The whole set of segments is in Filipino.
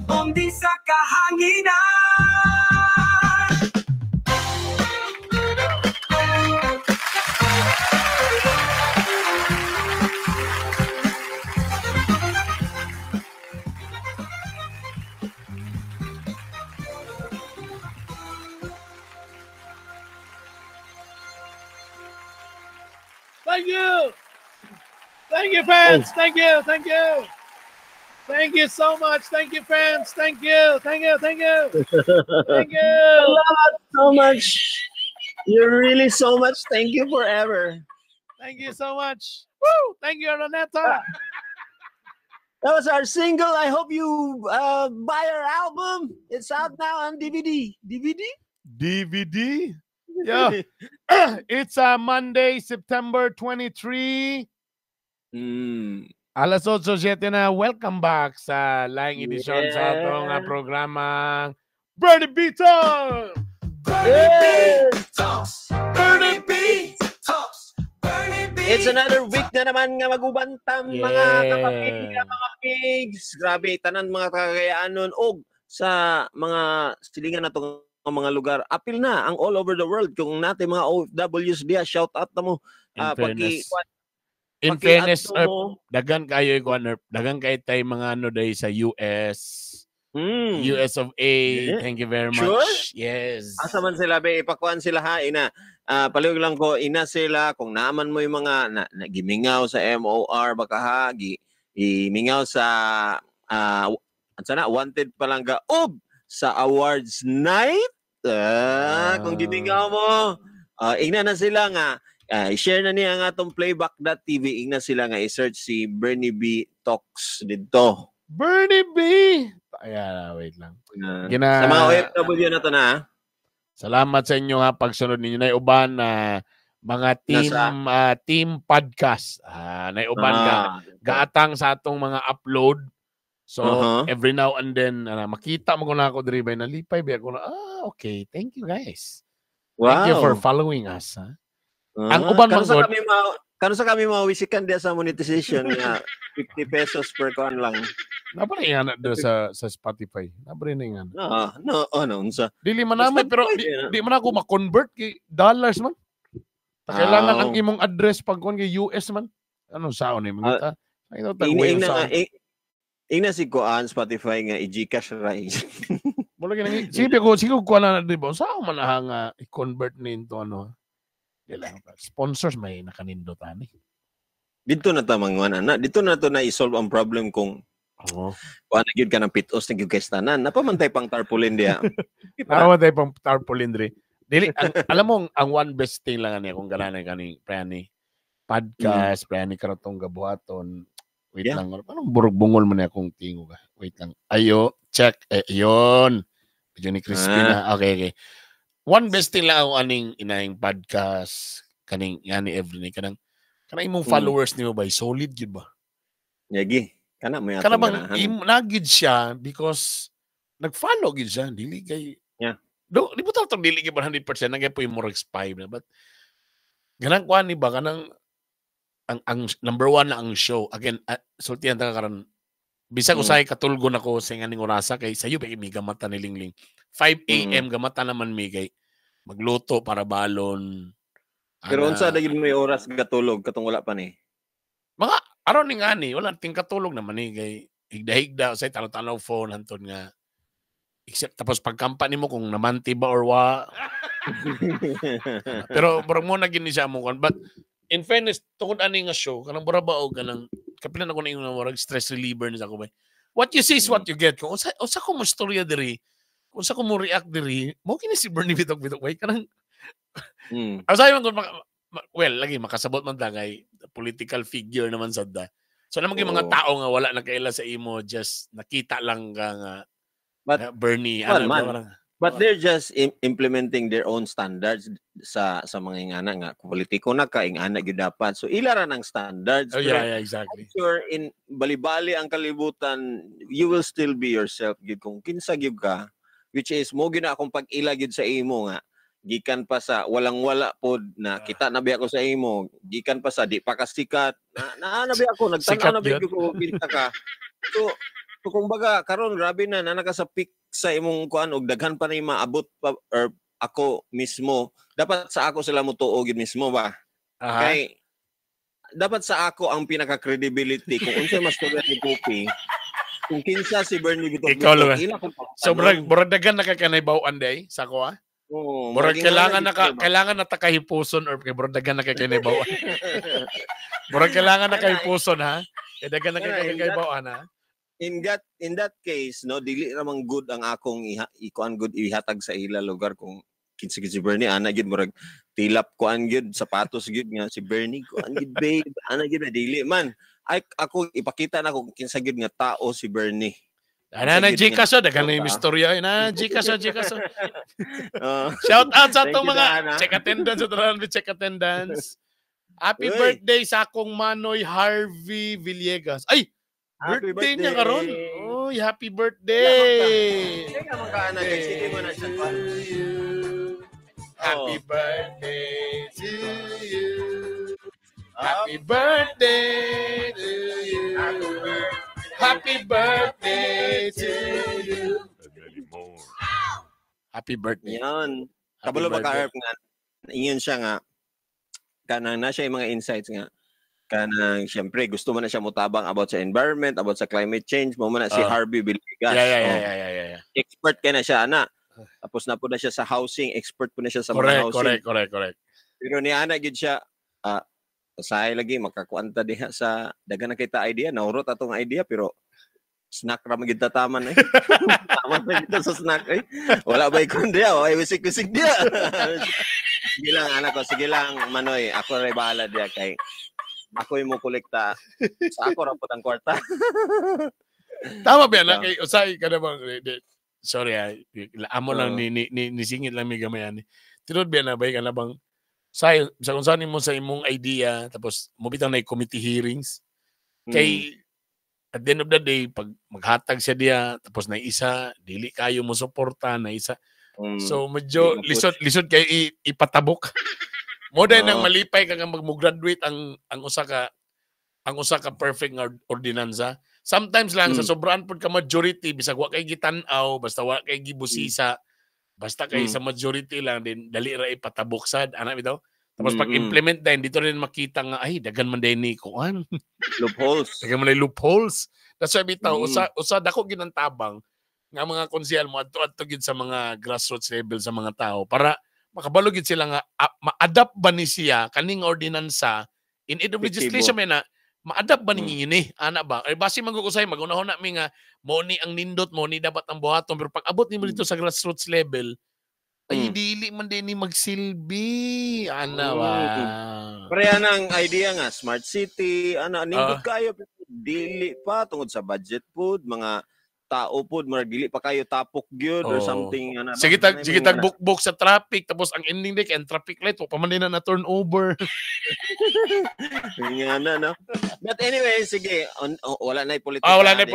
Umdi sa kahanginan. Thank you. Thank you, fans. Thank you. Thank you. Thank you so much. Thank you, fans. Thank you. Thank you. Thank you. Thank you. Salamat so much. You're really so much. Thank you forever. Thank you so much. Woo! Thank you, Ronetta. That was our single. I hope you buy our album. It's out now on DVD. DVD? DVD? Yeah. It's Monday, September 23. Alas 8:07 na. Welcome back sa Laing Edisyon sa atong programang Bernie B Talks! Bernie B Talks! Bernie B Talks! Bernie B! It's another week na naman nga magubantam mga kapatid, mga pigs. Grabe, tanan mga kagayaan nun. O sa mga silingan na itong mga lugar. Apil na ang all over the world. Kung natin mga OFWs diya, shout out na mo. In fairness, dagan kayo dagan kayo tayo mga ano day sa US. US of A. Thank you very much. Sure? Yes. Asa man sila be ipakuan sila ha ina. Palihog lang ko ina sila kung naaman mo yung mga gimingaw sa MOR baka ha gimingaw sa wanted pa lang ga sa awards night. Kung gimingaw mo ingna na sila nga i-share na niya ang atong playback.tv. Ingna sila nga i-search si Bernie B Talks dito. Bernie B! Ayan, wait lang. Sa mga OFW na to na. Salamat sa inyo ha. Pagsunod ninyo na uban na mga team podcast. Na uban gaatang sa atong mga upload. So, every now and then, makita mo ko na ako diri bay nalipay. Ako na, okay. Thank you guys. Wow. Thank you for following us. Ha? Ang uban kano sa kami mawisikan dia sa monetization nga 50 pesos per kon lang. Nabari nga na doon sa Spotify. Nabari na nga. Unsa? Dili man naman pero di man ako ma-convert kay dollars man. Kailangan ang imong address pag kon kay US man. Ano saon ni mga Ina si Kuan Spotify nga i-Gcash ra. Wala gyud sige ko kuan na di ba? Sao man nga i-convert ni into ano? Sponsors may nakanindotan eh. Dito na tamang ana. Dito na to na i-solve ang problem kung kuan na gyud ka ng pitos na gyud kay tanan. Napamantay pang tarpaulin dia. Napamantay pang tarpaulin diri. Dili alam mo ang one best thing lang ani kung ganana kani prani podcast, prani karatong gabuhaton. Wait lang. Anong burog-bungol man akong tingo ka. Wait lang. Ayo, check. Yon. Medyo ni crispy na. Okay. One best thing lang ako aning inaing podcast kaning yani every day kanang imong followers nimo ba solid gyud ba? Yagi. Kana mo yata. Kana bang nagid siya because nag-follow gyud siya dili kay di mo tawag dili gyud 100% nagay po yung more expired na but ganang kuan ni ba kanang ang number one na ang show again sultihan ta karon bisag usay katulgon ako sa nganing orasa kay sayo pa mi gamata ni Lingling 5 AM gamata naman mi kay magluto para balon. Pero unsa dagid may oras gatulog katong wala pa ni? Mga aron ni ngani wala ting katulog naman ni kay higda-higda usay tanaw-tanaw phone hantud nga except tapos pagkampa nimo kung namanti ba or wa. Pero burang mo na gini siya mo but in fairness tungod ani nga show kanang burabaog kanang kapilan ako na yung warag stress reliever na ako ba. What you see is what you get. Kung unsa ko mo storya diri, kung unsa ko mo react diri, mo kini si Bernie bitok way kanang Asay man well lagi makasabot man ta kay political figure naman sad da. So namang mga tao nga wala na kaila sa imo just nakita lang ka nga Bernie But they're just implementing their own standards sa mga ingana nga politiko na ka ingana gyud dapat. So ila ra nang standards. Exactly. I'm sure in bali-bali ang kalibutan, you will still be yourself gyud kung kinsa gyud ka, which is mo gyud na akong pag-ila gyud sa imo nga gikan pa sa walang-wala pod na kita na biya ko sa imo, gikan pa sa di pa ka sikat. Na biya ako nagtan-aw na biya ko kita ka. So So, kumbaga karon grabe na naka sa peak sa imong kuan og daghan pa na maabot pa or ako mismo dapat sa ako sila mo tuo gid mismo ba. Kay dapat sa ako ang pinaka credibility kung unsay mas tuwa ni Poppy. Kung kinsa si Bernie Bitok. Ikaw lang. So murag dagan nakakanaybawan day sa ko Oo. murag kailangan na takahipuson or kay murag dagan nakakanaybawan. Murag kailangan na kahipuson ha. Kay dagan nakakanaybawan ha. In that case, no, dili ramang good ang akong ikuan good ihatag sa ila lugar kung kinsa si Bernie ana gid murag tilap kuan gid sapatos gid nga si Bernie kuan gid babe ana gid dili man ay ako ipakita na kung kinsa gid nga tao si Bernie. Ana nang Gcash dagan na istorya na Gcash. Shout out sa atong mga check attendance. Happy birthday sa akong Manoy Harvey Villegas. Ay, birthday niya karon. Oh, happy birthday. Teka magkaana kay sige mo na siya. Happy birthday to you. Happy birthday to you. Happy birthday to you. Happy birthday. Yan. Kabalo ba ka nga ingon siya nga kanang na siya yung mga insights nga kanang syempre gusto man na siya mutabang about sa environment, about sa climate change, mo man na si Harvey Villegas. Yeah. Expert ka na siya ana. Tapos na po na siya sa housing, expert po na siya sa mga housing. Correct. Pero ni ana gid siya say lagi makakuanta diha sa dagan na kita idea, naurot atong idea pero snack ra magid tataman eh. Tama na kita sa snack eh. Wala ba ikon diya, ay wisik-wisik diya. Sige lang anak ko, sige lang Manoy, ako ray bahala diya kay ako yung mo kolekta sa ako ra pud ang kwarta. Tama ba na kay usay ka na bang sorry amo lang ni singit lang mi gamay ani. Tinod ba na bay ka na bang sa kung saan mo sa imong idea tapos mo bitang na committee hearings kay at the end of the day pag maghatag siya diya tapos na isa dili kayo mo suporta na isa so medyo lisod kay ipatabok mo din nang malipay ka nga magmo-graduate ang usa ka perfect nga ordinansa. Sometimes lang sa sobraan pud ka majority bisag wa kay gitan-aw basta wa kay gibusisa basta kay sa majority lang din dali ra ipatabok sad ana bitaw. Tapos pag implement din dito rin makita nga ay dagan man din ni kuan loopholes. Dagan man loopholes. That's why bitaw usa dako ginantabang nga mga konsehal mo adto gid sa mga grassroots level sa mga tao para makabalo gid sila nga ma-adapt ba ni siya kaning ordinansa in aid of legislation na ma-adapt ba ni ana ba ay base magugusay magunahon na mi nga mo ni ang nindot mo ni dapat ang buhaton pero pag abot nimo dito sa grassroots level ay dili man din ni magsilbi ana ba pareha nang idea nga smart city ana nindot kayo dili pa tungod sa budget pod mga tao pod marag dili pa kayo tapok gyud or something ana sige tag bukbok sa traffic tapos ang ending day and traffic light pa man din na turnover ngana no but anyway sige wala na politika wala na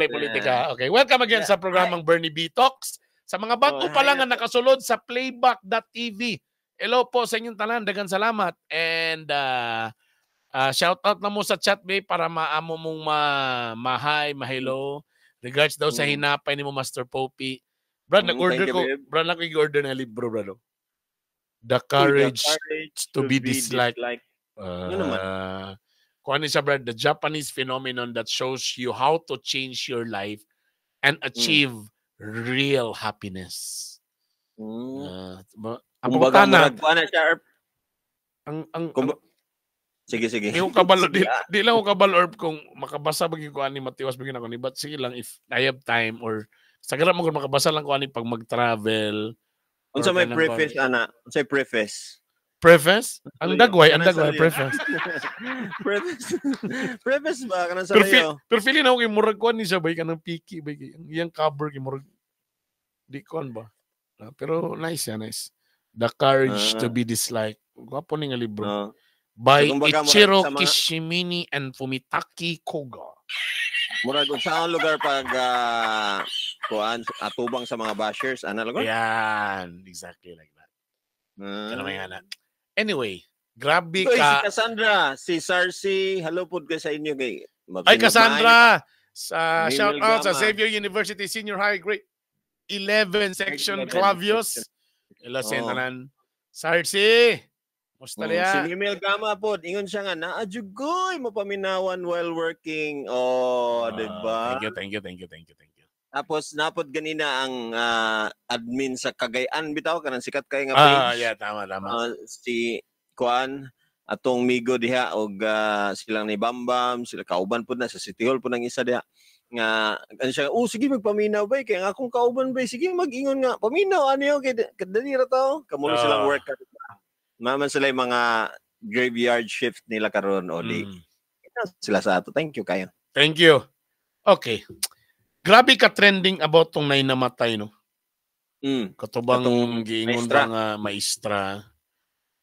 politika okay welcome again sa programang Bernie B Talks sa mga bago pa lang nga nakasulod sa playback.tv hello po sa inyong tanan daghang salamat and shout out na mo sa chat babe para maamo mong ma-hi ma-hello. Regards daw sa hinapay ni mo Master Poppy. Brad, nag-order ko. Brad, nag-order na libro, bro. The Courage to be Disliked. Kung ano siya, Brad, the Japanese phenomenon that shows you how to change your life and achieve real happiness. Kumbaga, maragpuan na siya. Sige. Di lang ko kabalo or kung makabasa bagay ko ani matiwas bagay na ko ni but sige lang if I have time or sagara mo kung makabasa lang ko ani pag mag-travel. Unsa may preface ana? Unsay preface? Preface? Ang dagway preface. Preface ba kanang sa layo? Pero feeling ako kay murag ko ni siya bay kanang picky bay iyang cover kay murag di kon ba. Pero nice. The Courage to be Disliked. Gwapo ni nga libro. By Ichiro Kishimini and Fumitaki Koga. Murag sa lugar pag kuan atubang sa mga bashers ana lugar? Yan, exactly like that. Anyway, grabe ka. Si Cassandra, si Sarsi, hello pod ka sa inyo kay. Ay Cassandra, Sa Emil shout out sa Gama. Xavier University Senior High Grade 11 section 11 Clavios. section. Ila Oo. sentanan. Sarsi. Musta Si liya? Mimil Gama po, ingon siya nga, naajugoy mapaminawan while working. Oh, diba? Thank you. Tapos napod ganina ang admin sa Cagayan bitaw kanang sikat kay nga page. Yeah, tama. Si Kuan atong migo diha og silang ni Bambam, sila kauban pud na sa City Hall pud nang isa diha nga ano siya, sige magpaminaw bay kay nga akong kauban bay, sige mag-ingon nga paminaw ano kay kadali ra to. Kamo silang worker. Maman sila yung mga graveyard shift nila karon o di. Sila sa ato. Thank you kayo. Thank you. Okay. Grabe ka trending about tong nay namatay no. Katubang Atong giingon maestra. ba nga maestra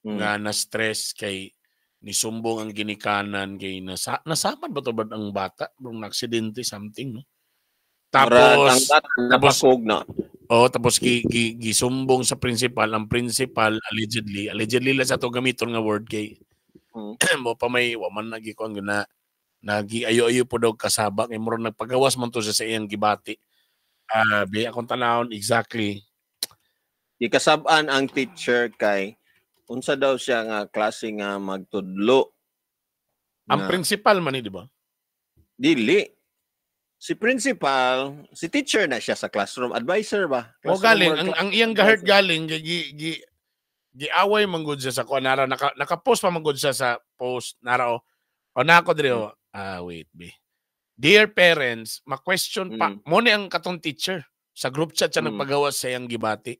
nga na stress kay nisumbong ang ginikanan kay nasapan ba to ba ang bata nung aksidente something no. Tapos napakog na. tapos gisumbong sa principal, ang principal allegedly la sa to gamiton nga word kay mo pa may waman nagi ko ang na nagi-ayo-ayo po daw kasaba kay murag nagpagawas man to sa iyang gibati. Biya akong tanawon exactly. Ikasab-an ang teacher kay unsa daw siya nga klase nga magtudlo. Ang principal man di ba? Dili. Si principal, si teacher na siya sa classroom advisor ba? O galing ang iyang gahert galing giaway manggod siya sa ko nara naka-post pa manggod siya sa post nara o nako diri wait be. Dear parents, ma-question pa mo ni ang katong teacher sa group chat siya nagpagawas sa iyang gibati.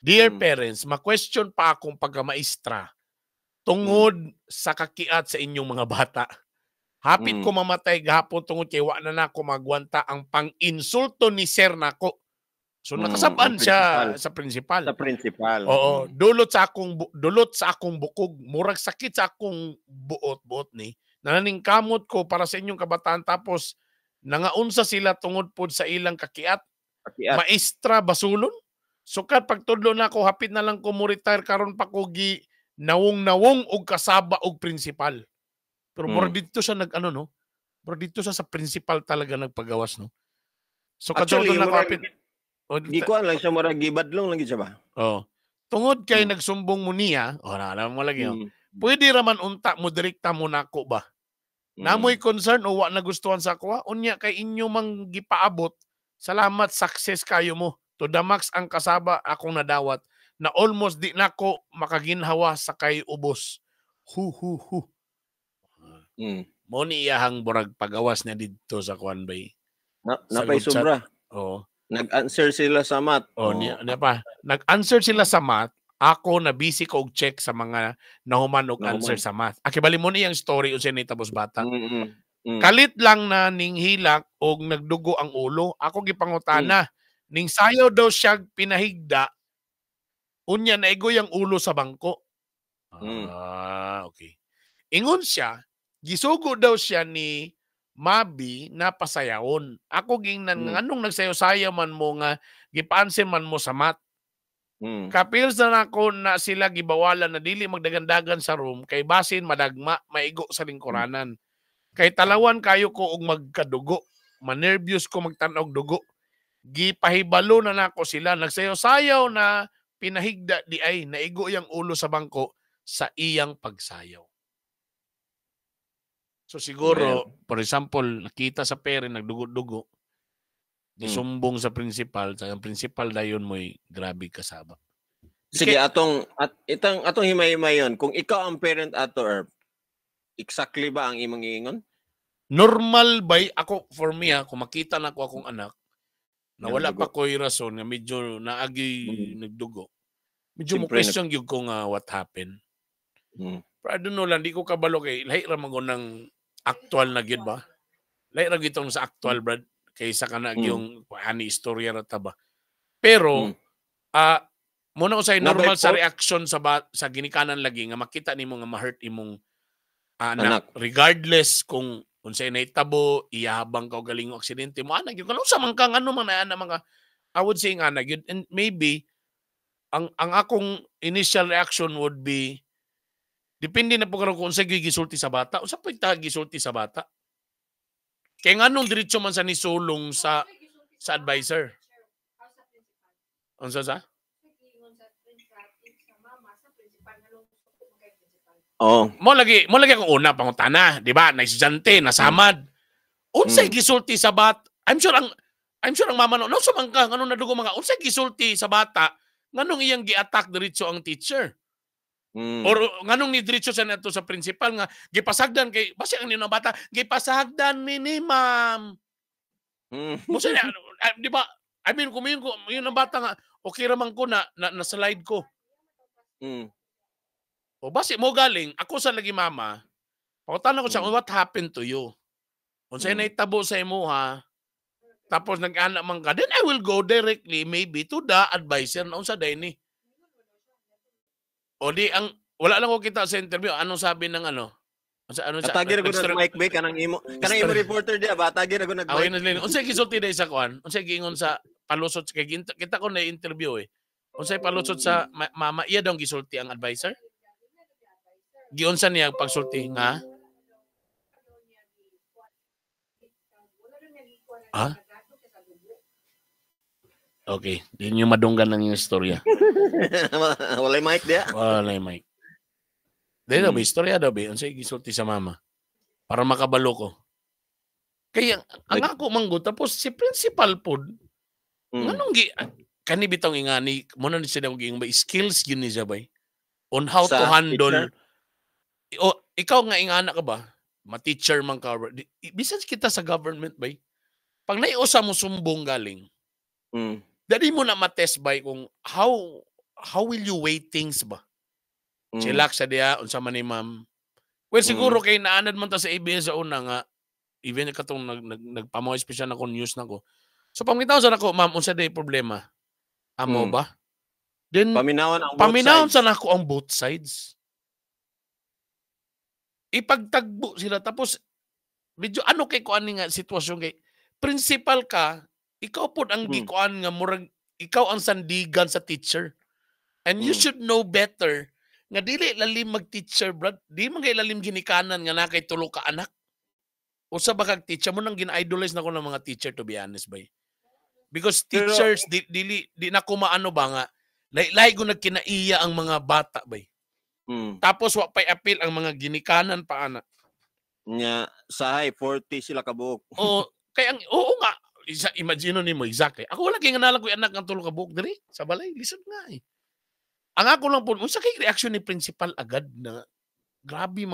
Dear parents, ma-question pa akong pagka-maestra tungod sa kakiat sa inyong mga bata. Hapit ko mamatay gahapon tungod kay wa na nako magwanta ang pang-insulto ni sir nako. So nakasaban siya sa principal. Sa principal. Oo, dulot sa akong bukog, murag sakit sa akong buot ni. Nananingkamot ko para sa inyong kabataan tapos nangaunsa sila tungod pod sa ilang kakiat. Maestra basulon. Sukat pagtudlo na ako hapit na lang ko mo retire karon pa ko gi nawong og kasaba og principal. Pero mura dito siya nag-ano no? Mura dito siya sa principal talaga nagpagawas no? So actually, na kapit. Gikuan lang siya mura gibadlong lang siya ba? Tungod kay nagsumbong mo niya, alam mo lagi pwede raman unta mo direkta mo nako ba? Namoy concern o wa nagustuhan sa ako, unya kay inyo mang gipaabot. Salamat, success kayo mo. To the max ang kasaba akong nadawat na almost di nako makaginhawa sa kay ubos. Hu. Mo ni iyahang burag pagawas na dito sa kuan bay. Napay sobra. Nag-answer sila sa math. Nag-answer sila sa math. Ako na busy ko og check sa mga nahuman og answer sa math. Akibali mo ni ang story unsay nitapos bata. Kalit lang na ning hilak og nagdugo ang ulo. Ako gipangutana ning sayaw daw siya pinahigda. Unya naigoy ang ulo sa bangko. Okay. Ingon siya, gisugo daw siya ni Mabi na pasayawon. Ako gingnan anong nagsayo-sayo man mo nga gipansin man mo sa mat. Kapils na nako na sila gibawalan na dili magdagandagan sa room kay basin madagma maigo sa lingkuranan. Kay talawan kayo ko og magkadugo. Manervyos ko magtan-og dugo. Gipahibalo na nako sila nagsayo-sayaw na pinahigda di ay naigo yang ulo sa bangko sa iyang pagsayaw. So siguro, for example, nakita sa pere, nagdugo-dugo, disumbong sa principal, sa principal dayon mo'y grabe kasaba. Sige, atong himay-himay yun. Kung ikaw ang parent ato, Herb, exactly ba ang imong iingon? Normal ba? Ako, for me kung makita na ko akong anak, na wala pa ko'y rason, na medyo naagi nagdugo, medyo mo question yung kung what happened. Pero I don't know lang, di ko kabalo kay lahi ra man ng actual na gyud ba? Lahi ra gitong sa actual brad kaysa kana yung ani istorya ra ta ba. Pero muna usay normal sa reaction sa ginikanan lagi nga makita nimo nga ma-hurt imong anak regardless kung unsay nahitabo, iyahabang ka og galingong aksidente mo anak gyud kuno sa man kang ano man ana mga I would say nga anak gyud, and maybe ang akong initial reaction would be depende na po karon kung unsay gisulti sa bata. Unsa pay gisulti sa bata? Kaya nga nung diretso man sa nisulong sa advisor. Unsa sa? Oh. Mo lagi akong una pangutana, di ba? Naisyante, nasamad. Unsay gisulti sa bata? I'm sure ang mama no sumang ka nganong nadugo mga unsay gisulti sa bata nganong iyang gi-attack diretso ang teacher. Or nganong ni diretso sa nato sa principal nga gipasagdan kay basi ang nino bata gipasagdan ni ma'am. Mo sa di ba? I mean kung yun ang bata nga okay ra man ko na slide ko. O basi mo galing ako sa lagi mama. Pangutana ko sa what happened to you? Unsay nahitabo sa imuha? Tapos nag-ana man ka, then I will go directly maybe to the advisor na unsa day ni. O di ang wala lang ko kita sa interview anong sabi ng ano. Ano sa Tagir ko nag Mike Bay kanang imo reporter dia ba tagir ko nag Mike. Unsay gisulti day sa kuan? Unsay giingon sa palusot kay kita ko na interview eh. Unsay palusot sa mama iya daw gisulti ang advisor? Giunsa niya pagsulti nga? Ah? Okay, di nyo madunggan ng yung istorya. Walay mic dia. Walay mic. Dahil daw, istorya daw, unsay gisulti sa mama. Para makabalo ko. Kaya, ang ako manggo, tapos si principal po, anong kani bitong ingani, muna ni siya yung skills yun ni Jabay. On how to handle. O, ikaw nga ingana ka ba? Ma-teacher man ka. Bisan kita sa government ba? Pag naiusa mo sumbong galing, dali mo na matest ba kung how will you weigh things ba? Chilak sa diya, unsa man ni ma'am. Well, siguro kay naanad man ta sa ABS sa una nga, even katong nagpamoy special na ko news na ko. So, pamitaw sa nako, ma'am, unsa day problema? Amo ba? Then, paminawon sa nako ang both sides. Ipagtagbo sila. Tapos, medyo ano kay kuan nga sitwasyon kay principal ka, ikaw po ang gikuan nga murag ikaw ang sandigan sa teacher. And you should know better nga dili lalim mag-teacher, brad. Di man kay lalim ginikanan nga na kay tulo ka anak. Usa ba kag teacher mo nang gina-idolize na ko ng mga teacher to be honest bay. Because teachers di na ko maano ba nga lahi ko nagkinaiya ang mga bata bay. Tapos wa pay appeal ang mga ginikanan pa anak. Nya sahay 40 sila kabuok. Kaya oo nga imagine nimo exactly. Ako wala kay nganalang ko anak ng tulo ka buok diri sa balay lisod nga eh. Ang ako lang po unsa kay reaction ni principal agad na grabe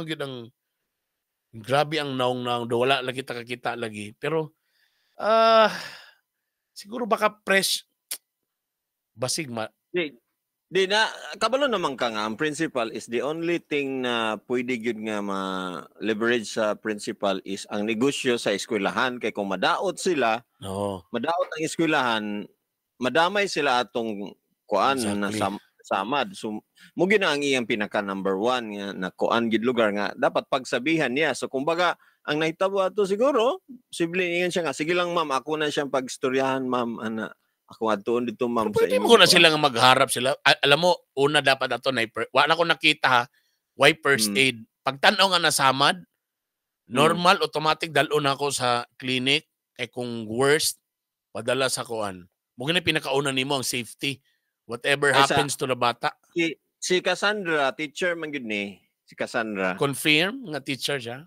ang naong do wala lagi kita lagi pero siguro baka fresh basig Di na kabalo naman ka nga ang principal is the only thing na pwede gyud nga ma-leverage sa principal is ang negosyo sa eskwelahan kay kung madaot sila madaot ang eskwelahan madamay sila atong kuan na samad so mo gina ang iyang pinaka number 1 nga na kuan gid lugar nga dapat pagsabihan niya so kumbaga ang nahitabo ato siguro siblin siya nga sige lang ma'am ako na siyang pagstoryahan ma'am ana ako adtoon dito ma'am sa inyo. Pwede mo na sila nga magharap sila. Alam mo, una dapat ato na wala ko nakita ha, why first aid. Pag tanaw nga nasamad, normal, automatic dalon ako sa clinic. Kay kung worst, padala sa kuan. Mugin na pinakauna nimo ang safety. Whatever happens to the bata. Si Cassandra, teacher man gyud ni. Si Cassandra. Confirm nga teacher siya.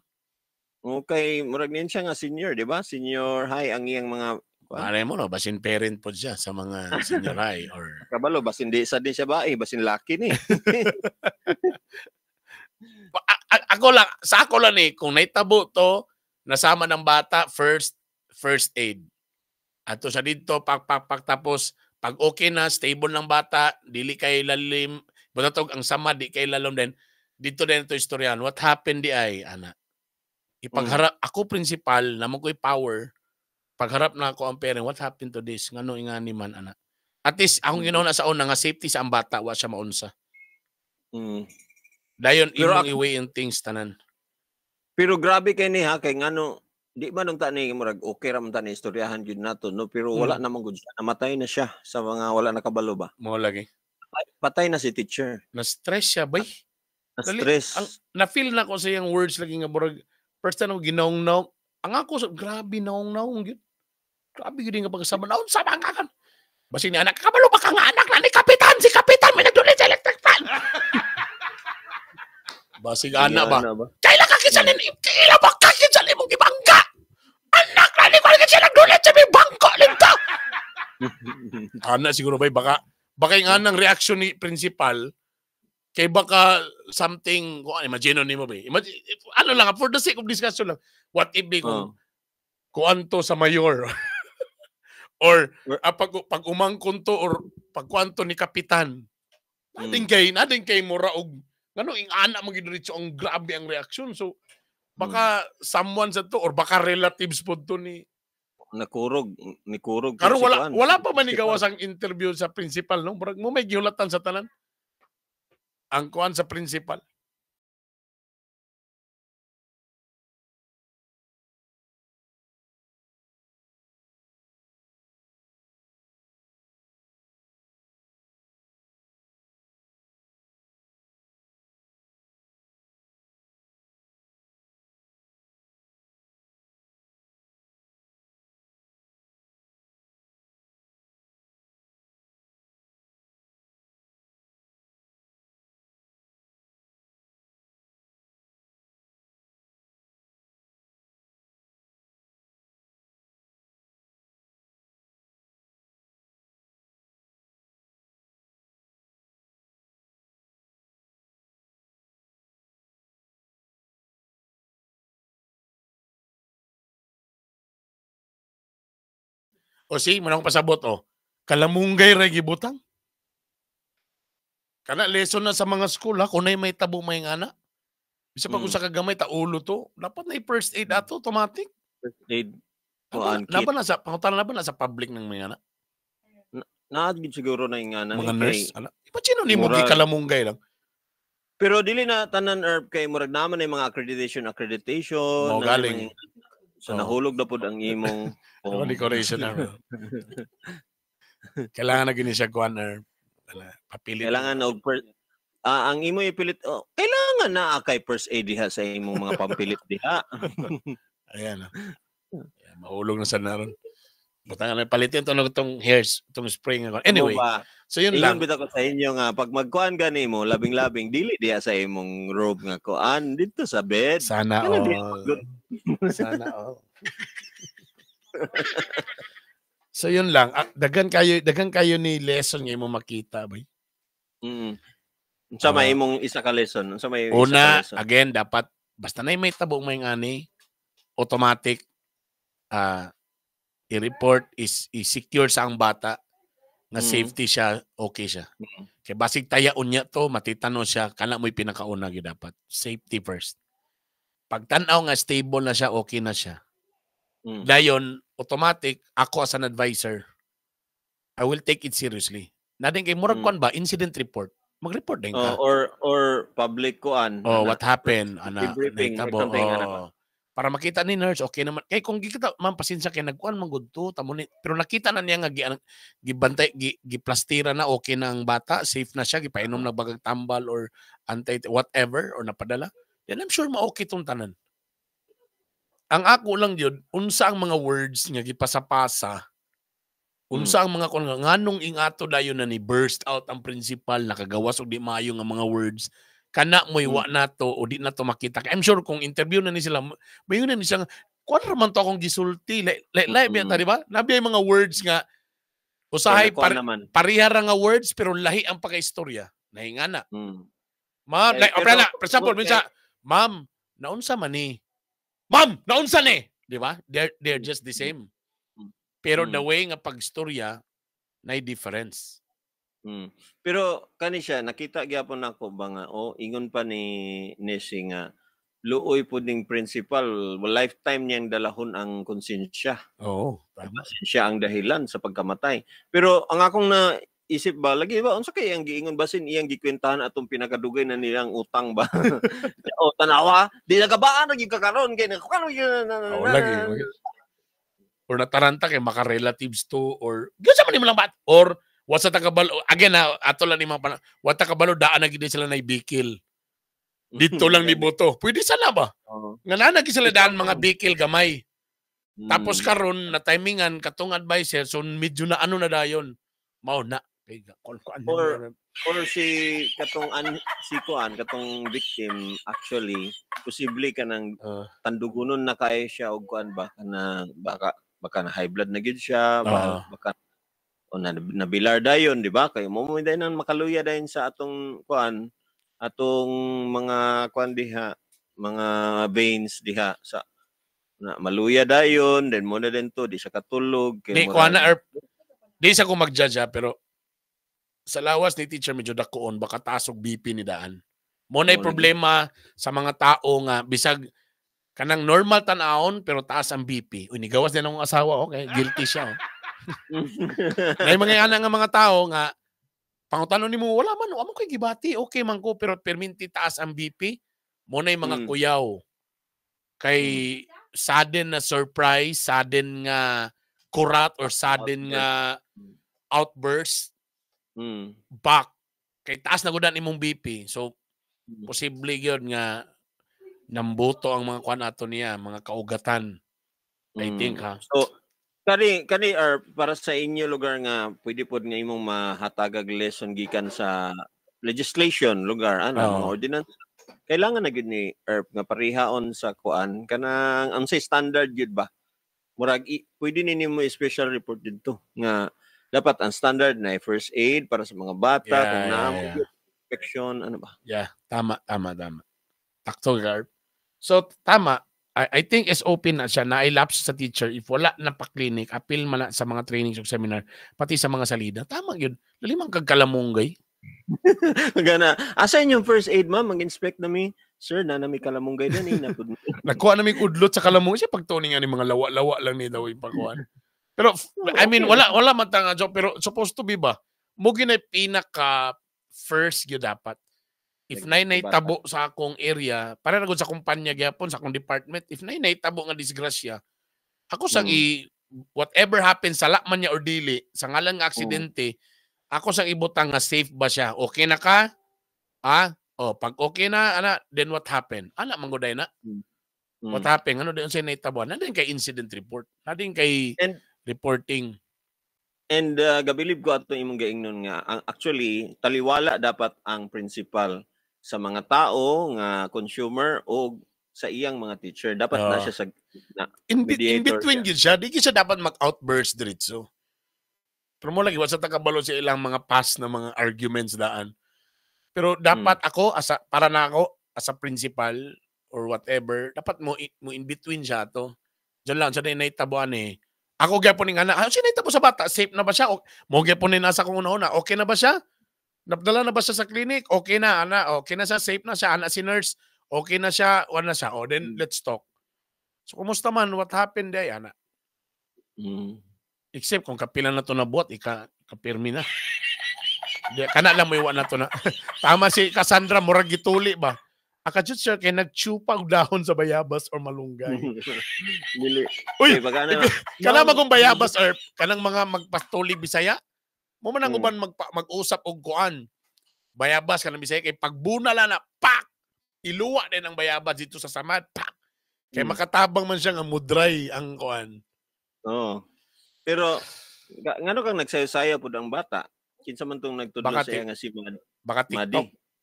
Okay, murag niyan siya nga senior, di ba? Senior high ang iyang mga Aray mo no, basin parent po siya sa mga senior high or kabalo basin di sa din siya ba basin laki ni. Ako lang kung naitabo to nasama ng bata first aid. Ato sa dito pak tapos pag okay na stable ng bata, dili kay lalim, bunatog ang sama di kay lalom din. Dito din to istoryan. What happened di ay ana? Ipagharap ako principal namon ko'y power. Pagharap na ako ang parent, what happened to this? Ngano ingani man, anak? At least, akong ginawa na sa una nga safety sa ang bata, wa siya maunsa. Dayon, imong i-weigh yung things, tanan. Pero grabe kay ni ha, kay ngano, di ba nung tani, murag, okay raman tani, istoryahan yun nato, no? Pero wala namang good siya. Namatay na siya sa mga wala nakabalo ba? Mo lagi. Patay na si teacher. Na-stress siya, bay. Na-stress. Na-feel na ko sa yung words lagi nga, murag, first time ako ginong-nog, ang ako grabe naong gyud. Grabe gyud nga pagkasama naon sa mga kan. Basi ni anak kabalo ba ka nga anak na ni kapitan, si kapitan may nagdulay sa electric fan. Basi anak ba? Kailan ka kinsa ni kailan ba ka kinsa ni mong gibangga? Anak na ni ko kinsa nagdulay sa may bangko linta. Ana siguro baka yung anang reaction ni principal kay baka something imagine nimo ba? Ano lang for the sake of discussion lang. What if kung kuanto sa mayor or pag umangkon to or pag kuanto ni kapitan. Nading kay mura og ngano ing ana magidiretso ang grabe ang reaction. So baka someone sa to or baka relatives pod to ni Nikurog. Karon wala pa man ni gawas ang interview sa principal no? Murag mo may gihulatan sa tanan. Ang kuan sa principal. O si, manang pasabot kalamunggay ra gibutang. Kana lesson na sa mga school ha, kunay may tabo may ana. Bisa pa kung sa kagamay ta ulo to, dapat na first aid ato automatic. First aid. Laban na sa pangutan laban na sa public ng mga ana. Naagid siguro na yung ana. Mga nurse, ana. Imagine ni mo kalamunggay lang. Pero dili na tanan herb kay murag naman ay mga accreditation Mo galing. So nahulog na pud ang imong decoration na. Kailangan na gini siya kuan herb. Papilit. Kailangan na ang imo ipilit kailangan na kay first aid diha sa imong mga pampilit diha. Ayan. Ayan, mahulog na sa naron. Butangan na palitin itong hairs, itong spring. Anyway, so yun lang. Bitaw ko sa inyo nga, pag magkuhan gani mo, labing-labing, dili diya sa imong robe nga kuan, dito sa bed. Sana all. Sana all. So yun lang. Dagan kayo ni lesson nga mo makita, bay. Sa may imong isa ka lesson. Sa may una, again, dapat, basta na may tabong may ngani, automatic, i-report i-secure sa ang bata nga safety siya, okay siya. Kaya basig tayaon niya to, matitano siya, kana mo'y pinakauna gyud dapat. Safety first. Pag tan-aw nga stable na siya, okay na siya. Dayon, automatic, ako as an advisor, I will take it seriously. Nading kay murag kuan ba, incident report. Mag-report din ka. Or public kuan. What happened? Debriefing or something. Para makita ni nurse, okay naman. Kaya kung gikita, ma'am, pasensya kay nagkuhan man gud to, pero nakita na niya nga gibantay, giplastira na, okay na ang bata, safe na siya, gipainom na bagag tambal or whatever, or napadala. Then I'm sure ma-okay tong tanan. Ang ako lang yun, unsa ang mga words nga gipasa-pasa, unsa ang mga nganong ingato dayon na ni burst out ang principal, nakagawas og di maayo nga mga words, kana mo'y wa na to o di na to makita. I'm sure kung interview na ni sila, mayon na ni siya, kuwan raman to akong gisulti. Live yan, di ba? Nabi ay mga words nga, usahay, pariha ra nga words, pero lahi ang pagka-istorya. Nahinga na. Ma'am, for example, minsan, ma'am, naunsa man ni? Ma'am, naunsa ni? Di ba? They're just the same. Pero the way nga pag-istorya, na difference. Pero kani siya nakita gyapon nako ba nga ingon pa ni Nessie nga luoy pud ning principal lifetime niyang dalahon ang konsensya. Tama. Siya ang dahilan sa pagkamatay. Pero ang akong naisip ba lagi ba unsa kay ang giingon basin iyang gikwentahan atong pinakadugay na nilang utang ba? Tanawa, di nagabaan ra gyud kakaron kay lagi. Or nataranta kay maka-relatives to or gyud sa man nimo lang bat or wasa takabalo again ato lang ni mga wata kabalo daan na gid sila na ibikil. Dito lang ni boto. Pwede sana ba? Nga na sila daan mga bikil gamay. Tapos karon na timingan katong advisor, so medyo na ano na dayon. Mao na. Or si katong victim actually posible ka nang tandugunon na kay siya og kuan ba kana baka na high blood na gid siya baka o nabilar dayon, di ba? Kay mo dayon nang makaluya dayon sa atong kuan, atong mga kuan diha, mga veins diha sa na maluya dayon, then mo na din to di sa katulog kay mo na di sa ko mag-judge pero sa lawas ni teacher medyo dakoon baka taas og BP ni daan. Mo na problema sa mga tao nga bisag kanang normal tan-aon pero taas ang BP. Uy, nigawas din ang asawa, okay, guilty siya. May mga nga mga tao nga pangutano nimo wala man amo kay gibati, okay man ko pero perminti taas ang BP. Mo na mga kuyaw. Kay sudden na surprise, sudden nga kurat or sudden nga outburst. Back kay taas na gudan imong BP. So posible gyud nga nambuto ang mga kuan ato niya, mga kaugatan. I think ha. So kani para sa inyo lugar nga pwede pod nga imong mahatagag lesson gikan sa legislation lugar mga ordinance. Kailangan na gyud ni ERP nga parihaon sa kuan kanang ang say standard gyud ba. Murag pwede nimo special report didto nga dapat ang standard na first aid para sa mga bata kung naamo infection ano ba. Yeah, tama. Takto guard. So tama. I think SOP na siya na ilapse sa teacher if wala na pa clinic, appeal man na sa mga trainings o seminar, pati sa mga salida. Tama yun. Lalimang kagkalamunggay. Gana. Asa yung first aid, ma'am? Mag-inspect na mi. Sir, na may kalamunggay din eh. Nagkuha na may kudlot sa kalamunggay. Siya pagtuning nga mga lawa-lawa lang ni daw yung pagkuhan. Pero, I mean, wala matanga joke. Pero supposed to be ba? Mugin na pinaka first yun dapat. If nay tabo sa akong area, para na sa kumpanya gyapon sa akong department, if nay tabo nga disgrasya, ako sang whatever happens sa lakman niya or dili, sa ngalan nga aksidente, ako sang ibutang nga safe ba siya? Okay na ka? Pag okay na, then what happened? Manggoday na. What happened? Ano din sa naitabuan? Nadin kay incident report. Nadin kay reporting. And gabilib ko ato imong gaingnon nga actually taliwala dapat ang principal sa mga tao nga consumer o sa iyang mga teacher dapat na siya sa in between gid siya di siya dapat mag-outburst diretso. Pero mo lagi sa takabalo sa ilang mga past na mga arguments daan. Pero dapat ako para na ako as a principal or whatever dapat mo in between siya to. Diyan lang siya na itabuan eh. Ako gyapon ning ana, siya naitabo sa bata, safe na ba siya? Mo gyapon ni nasa kung una, okay na ba siya? Napdala na ba siya sa clinic? Okay na, okay na siya, safe na siya, si nurse, okay na siya, wala na siya. Then let's talk. So kumusta man, what happened day, ana? Except kung kapila na to na buhat, kapirmi na. Kana lang mo iwan na to na. Tama si Cassandra, murag gituli ba? Akajut siya kay nagchupa og dahon sa bayabas or malunggay. Dili. Uy, kana magong bayabas or kanang mga magpastuli Bisaya. Mo man ang uban mag-usap og kuan. Bayabas kanang Bisaya kay pagbunala na pak. Iluwa din ang bayabas dito sa samad. Pak. Kay makatabang man siya nga mudray ang kuan. Pero ngano kang nagsayo-sayo pud ang bata? Kinsa man tong nagtudlo sa iya nga si baka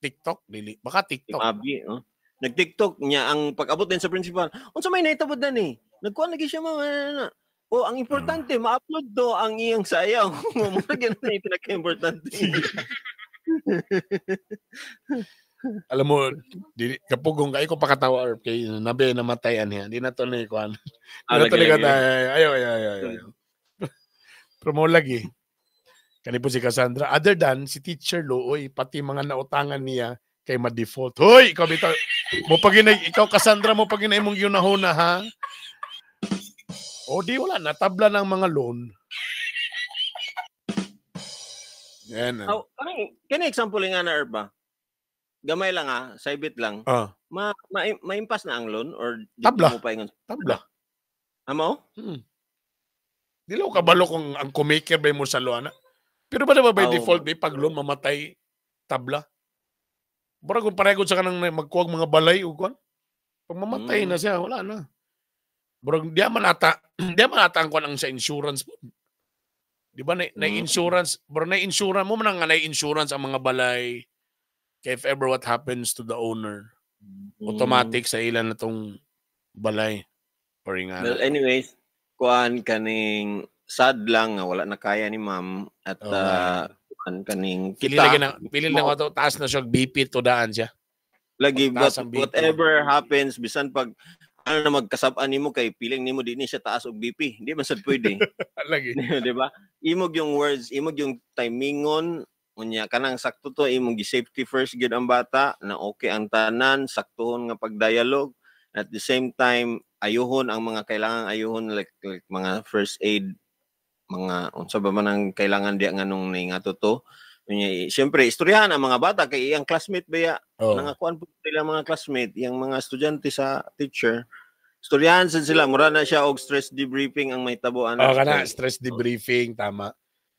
TikTok dili. Baka TikTok. Abi, nag-TikTok niya ang pag-abot din sa principal. Unsa may naitabod na ni? Nagkuan lagi siya ang importante ma-upload do ang iyang sayaw. Mo gyud na pinaka-importante. Alam mo, kapugong kay ko pakatawa or kay nabe namatayan niya. Di na to ni kuan. Di na to ni ayo. Pero mo lagi. Kani po si Cassandra. Other than si Teacher Looy, pati mga nautangan niya kay ma-default. Hoy, ikaw bitaw. Ikaw Cassandra mo paginay mong yunahuna ha. O di wala na tabla ng mga loan. Yan. Kani example nga na Erba. Gamay lang saibit lang. Ma-impas na ang loan or tabla. Mo pa ingon? Tabla. Amo? Di lang kabalo kung ang kumaker ba mo sa loan. Pero ba by default pag loan mamatay tabla? Mura kung pareho sa kanang magkuwag mga balay o kuan. Pag mamatay na siya, wala na. Bro, di man ata ang kuan ang sa insurance po. Di ba na insurance, bro, na insurance mo man nga na insurance ang mga balay kay if ever what happens to the owner. Automatic sa ilan na tong balay. Well, anyways, kuan kaning sad lang nga wala na kaya ni ma'am at kuan kaning kita. Pili lang ko to, taas na siya BP to daan siya. Lagi whatever happens bisan pag ano na magkasab-an nimo kay piling nimo dinhi siya taas og BP. Hindi man sad pwede. Lagi. Di ba? Imog yung words, imog yung timingon unya kanang sakto to imong gi-safety first gid ang bata na okay ang tanan, saktuhon nga pag-dialogue. At the same time, ayuhon ang mga kailangan ayuhon like mga first aid, mga unsa ba man ang kailangan diya nganong ni nga to. Siyempre, istoryahan ang mga bata kay iyang classmate ba nangakuan po sila mga classmate, iyang mga estudyante sa teacher. Istoryahan sila, mura na siya og stress debriefing ang may tabuan. Kana stress debriefing, tama.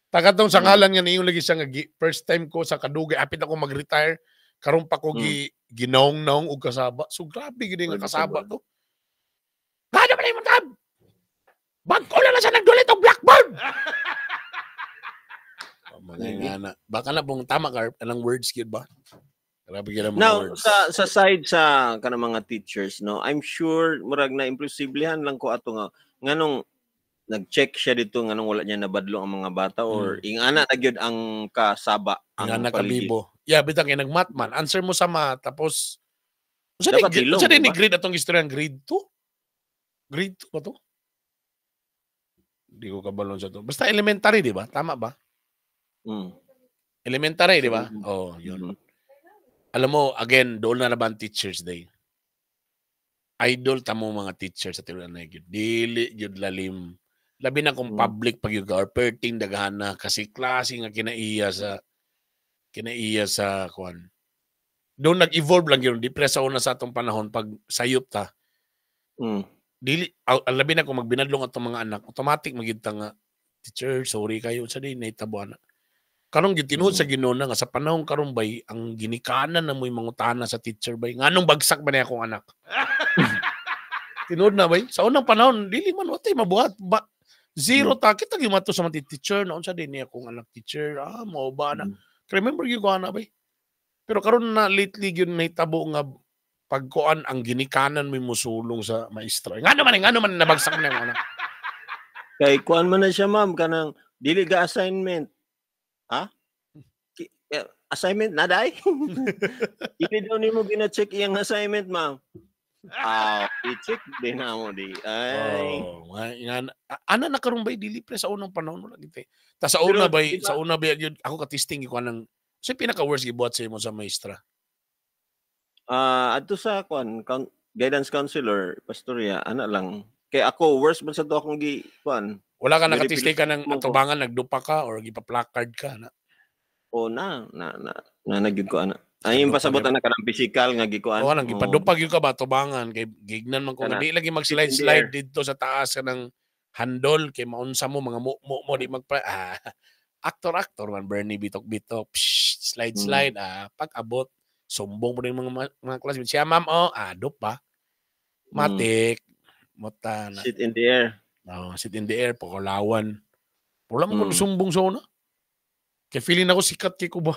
Takatong sa ngalan nga niyo lagi siya nga first time ko sa kadugay, apit ako mag-retire, karon pa ko ginaong-naong og kasaba. So grabe gid nga kasaba to. Ano man imong tab? Bangko na siya nagdulit og blackboard. Mga baka na pong tama ka anong words gid ba? Grabe gid ang mga words. Now sa side sa kanang mga teachers, no, I'm sure murag na impulsiblehan lang ko ato nga nganong nag-check siya dito nganong wala niya nabadlo ang mga bata or ingana na gyud ang kasaba ang kabibo. Yeah, bitang kay nag-math man. Answer mo sa math tapos unsa ni grade atong istorya grade 2? Grade 2 ba to? Di ko kabalon sa to. Basta elementary, di ba? Tama ba? Elementary, di ba? Oh, yun. Alam mo, again, doon na naman Teachers Day. Idol tamo mga teachers sa tinulan na yun. Dili yun lalim. Labi na kung public pag yung or perting daghana kasi klase nga kinaiya sa kuan. Doon nag-evolve lang yun. Di presa una sa atong panahon pag sayop ta. Dili, labi na kung magbinadlong atong mga anak, automatic magita nga, teacher, sorry kayo, sa di naitabo na. Karong gitinuod sa Ginoo nga sa panahon karon bay ang ginikanan na mo'y mangutana sa teacher bay nganong bagsak ba niya akong anak. Tinuod na bay sa unang panahon dili man watay mabuhat ba zero ta kita gimato sa mga teacher noon sa din niya akong anak teacher mao ba na. Remember gyud ko ana bay. Pero karon na lately gyud nahitabo nga pagkuan ang ginikanan may musulong sa maestra. Ngano man nabagsak na yung anak. Kay kuan man na siya ma'am kanang dili ga assignment. Ha? Assignment na day? Hindi daw nimo gina-check iyang assignment, ma'am. I-check din na mo di. Ay. Ana na karon bay dili pre sa unang panahon wala gite. Ta sa una bay yun ako ka-testing ko nang sa pinaka worst gibuhat sa imo sa maestra. Adto sa kuan guidance counselor, pastorya, ana lang. Kay ako worst man sa to akong gi kuan. Wala ka nakatistay ka ng atubangan, nagdupa ka or gipa-placard ka na? O na nagyud ko ana. Ay yung pasabot na ka ng physical nga gikuan. Oo, nang gipadupag yung ka ba atubangan kay gignan man ko di lagi mag-slide dito sa taas ka ng handol kay maunsa mo mga mo di magpa actor man Bernie bitok slide pag abot sumbong mo rin mga classmates siya ma'am dupa matik mota na sit in the air. Sit in the air, pakalawan. Wala mo kung sumbong sa una. Kaya feeling ako sikat kay ko ba?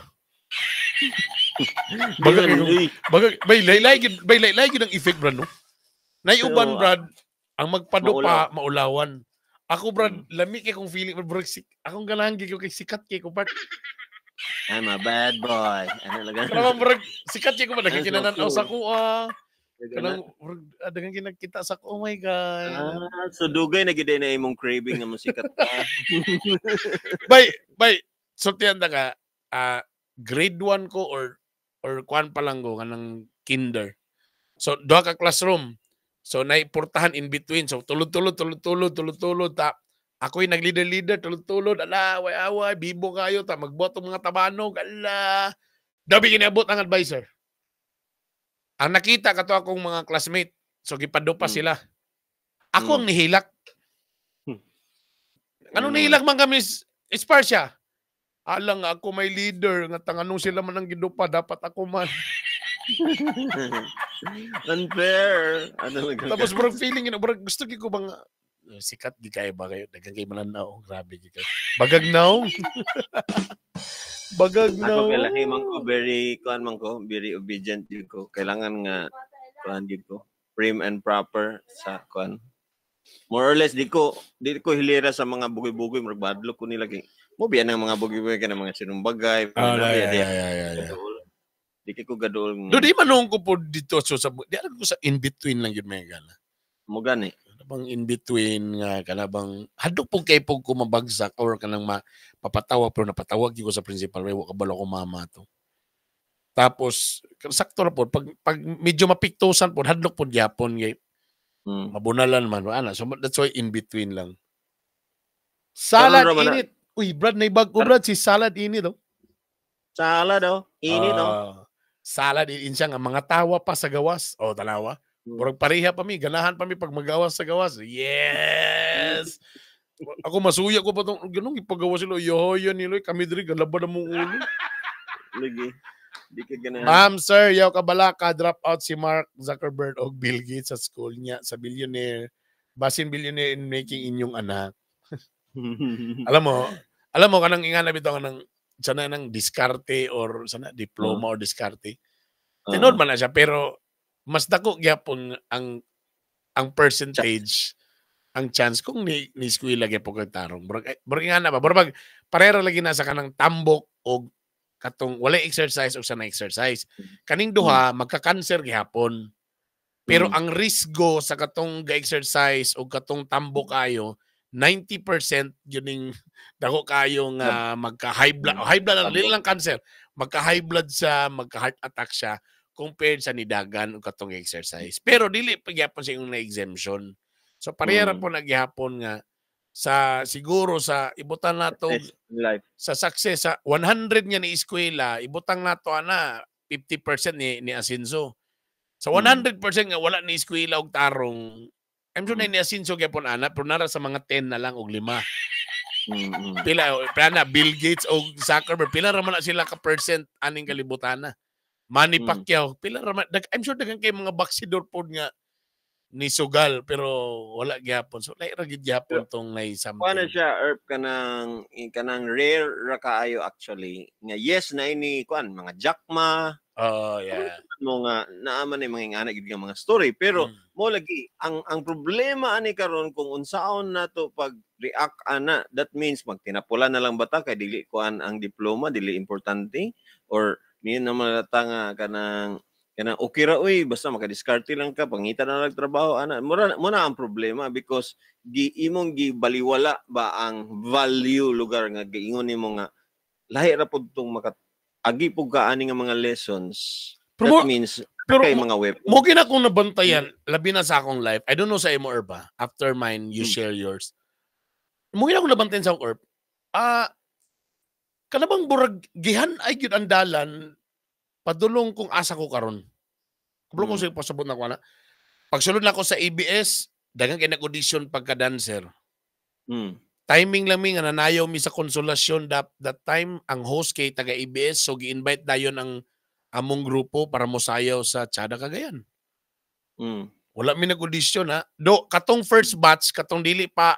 Bay laylay yun ang effect, Brad, no? Naiuban, Brad, ang magpadupa, maulawan. Ako, Brad, lami kay kong feeling, Brad, akong ganahan kay ko kay sikat kay ko, Brad. I'm a bad boy. Ano lang? Pero, Brad, sikat kay ko ba? Nagkikinananaw sa kuha. Kanang dagang kinakita sa oh my god. So dugay na gid na imong craving nga musikat ka. Bay sultihan ta ka grade 1 ko or kwan pa lang ko kanang kinder. So duha ka classroom. So naiportahan in between. So tulod ta. Ako'y nag-leader tulod away bibo kayo ta magboto mga tabanog dabi giniabot ang advisor. Ang nakita kato akong mga classmate, so gipadupa sila. Ako ang nihilak. Anong nihilak man kami ispar siya? Alang ako may leader, nga tanganong sila man ang gidupa, dapat ako man. Unfair. Ano lang Tapos murag feeling yun, murag gusto ko bang sikat di kayo ba kayo? Dagang kayo mananaw. Grabe di kayo. Bagagnaw. Bagagnaw. Ako kailangan man ko very obedient yun ko. Kailangan nga kuan yun ko. Prim and proper sa kuan. More or less di ko hilira sa mga bugoy-bugoy, murag badlo ko nila kay mo biyan ng mga bugoy-bugoy kana mga sinumbagay. Yeah. Di ko gadol. Do di manong ko po dito so sa di alam ko sa in between lang yun may gana. Mo gani. Bang in between nga kanabang hadlok pug kay pug ko mabagsak or kanang mapapatawa pero napatawag ko sa principal way wa kabalo ko mama to. Tapos sakto ra po pag medyo mapiktusan po hadlok po gyapon gay mabunalan man ana so that's why in between lang. Salad init. Uy Brad naibag ko Brad si salad init oh. Salad oh. Init oh. Salad in siya nga mga tawa pa sa gawas. Oh tanawa. Murag pareha pa mi, ganahan pa mi pag magawas sa gawas. Yes! Ako masuya ko pa itong, ganun, ipagawa sila, yohoyan nila, kami diri, galaban na mong ulo. Lagi. Di ka ganahan. Ma'am, sir, yaw kabalaka, drop out si Mark Zuckerberg o Bill Gates sa school niya, sa billionaire. Basin billionaire in making inyong anak. alam mo, kanang ingana bitaw kanang, sana nang diskarte or sana diploma or diskarte. Tinod man na siya, pero mas dako gyapon ang percentage ang chance kung ni eskwela gyapon kag tarong burag nga na ba burag parera lagi na sa kanang tambok o katong walay exercise o sa na exercise kaning duha magka-cancer gyapon pero ang risgo sa katong ga-exercise o katong tambok kayo 90% yuning dako kayo nga magka-high blood lang cancer magka-high blood sa magka-heart attack siya compared sa nidagan o katong exercise. Pero dili pa gyapon sa yung na-exemption. So parehara po nagyapon nga sa siguro sa ibutan nato sa success sa 100 nga ni eskwela, ibutang nato ana 50% ni Asinso. Sa 100% nga wala ni eskwela og tarong. I'm sure na ni Asinso gyapon ana pero nara sa mga 10 na lang og 5. Pila na Bill Gates o Zuckerberg pila ra man sila ka percent aning kalibutan na. Manny Pacquiao, pila raman, I'm sure dagang kay mga baksidor pod nga ni sugal pero wala gyapon. So like ra gid gyapon tong nay something. Kuan siya herb kanang rare ra kaayo actually. Nga yes na ini kuan mga Jackma. Oh yeah. Mo nga naaman ni mga ingana gid nga mga story pero mo lagi ang problema ani karon kung unsaon nato pag react ana that means magtinapula na lang bata kay dili kuan ang diploma dili importante or niya naman nga kanang okay ra uy basta makadiskarte lang ka pangita na nagtrabaho ana mo na ang problema because imong gibaliwala ba ang value lugar nga giingon nimo nga lahi ra pud tong agi pug kaani nga mga lessons that means kay mga weapons mo gina kong nabantayan labi na sa akong life I don't know sa imo ba after mine you share yours mo gina kong nabantayan sa akong kanabang burag gihan ay gyud ang dalan padulong kung asa ko karon. Kabalo ko sa pasabot na ko na. Pagsulod na ako sa ABS, daghang kay nag-audition pagka-dancer. Timing lang mi nga nanayaw mi sa konsolasyon that time ang host kay taga ABS so gi-invite dayon ang among grupo para mosayaw sa Tiada Cagayan. Wala mi nag-audition ha. Do katong first batch katong dili pa